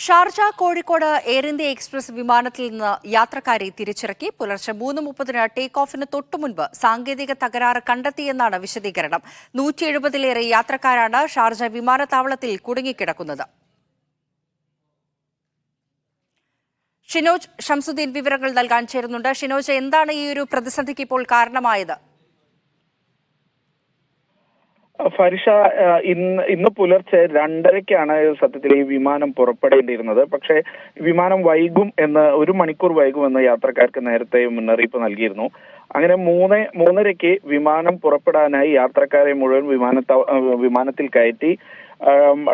Sharjah Kozhikode air India express വിമാനത്തിൽ നിന്ന് യാത്രക്കാരെ തിരിച്ചിറക്കി. പുലർച്ചെ 3:30 ടേക്ക് ഓഫിന് തൊട്ടുമുൻപ് സാങ്കേതിക തകരാറ് കണ്ടെത്തിയെന്നാണ് വിശദീകരണം. 170-ലേറെ യാത്രക്കാരാണ് ഷാർജ വിമാനത്താവളത്തിൽ കുടുങ്ങിക്കിടക്കുന്നത്. ഷിനോജ് ഷംസുദ്ദീൻ വിവരങ്ങൾ നൽകാൻ ചേരുന്നുണ്ട്. ഷിനോജ്, എന്താണ് ഈ ഒരു പ്രതിസന്ധിക്ക് ഇപ്പോൾ കാരണമായത്? ഫരിഷ, ഇന്ന് പുലർച്ചെ 2:30-ക്കാണ് സത്യത്തിൽ ഈ വിമാനം പുറപ്പെടേണ്ടിയിരുന്നത്. പക്ഷേ വിമാനം വൈകും എന്ന് 1 മണിക്കൂർ വൈകുമെന്ന് യാത്രക്കാർക്ക് നേരത്തെ മുന്നറിയിപ്പ് നൽകിയിരുന്നു. അങ്ങനെ 3:30-ക്ക് വിമാനം പുറപ്പെടാനായി യാത്രക്കാരെ മുഴുവൻ വിമാനത്തിൽ കയറ്റി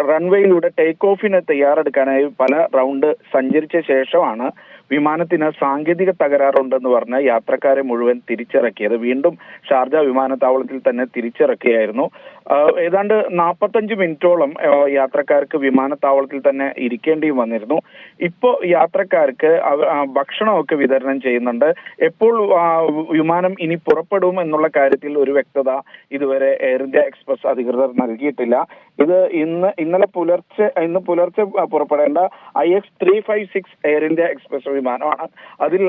റൺവേയിലൂടെ ടേക്ക് ഓഫിന് തയ്യാറെടുക്കാനായി പല റൗണ്ട് സഞ്ചരിച്ച ശേഷമാണ് വിമാനത്തിന് സാങ്കേതിക തകരാറുണ്ടെന്ന് പറഞ്ഞ് യാത്രക്കാരെ മുഴുവൻ തിരിച്ചിറക്കിയത്. വീണ്ടും ഷാർജ വിമാനത്താവളത്തിൽ തന്നെ തിരിച്ചിറക്കിയായിരുന്നു. ഏതാണ്ട് 45 മിനിറ്റോളം യാത്രക്കാർക്ക് വിമാനത്താവളത്തിൽ തന്നെ ഇരിക്കേണ്ടിയും വന്നിരുന്നു. ഇപ്പോൾ യാത്രക്കാർക്ക് ഭക്ഷണമൊക്കെ വിതരണം ചെയ്യുന്നുണ്ട്. എപ്പോൾ വിമാനം ഇനി പുറപ്പെടും എന്നുള്ള കാര്യത്തിൽ ഒരു വ്യക്തത ഇതുവരെ എയർ ഇന്ത്യ എക്സ്പ്രസ് അധികൃതർ നൽകിയിട്ടില്ല. ഇത് ഇന്ന് പുലർച്ചെ പുറപ്പെടേണ്ട IX 356 എയർ ഇന്ത്യ എക്സ്പ്രസ് വിമാനമാണ്. അതിൽ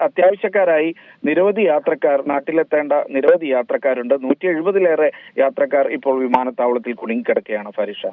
അത്യാവശ്യക്കാരായി നാട്ടിലെത്തേണ്ട നിരവധി യാത്രക്കാരുണ്ട്. 170-ലേറെ യാത്രക്കാർ ഇപ്പോൾ വിമാനത്താവളത്തിൽ കുടുങ്ങിക്കിടക്കുകയാണ് ഫരിഷ.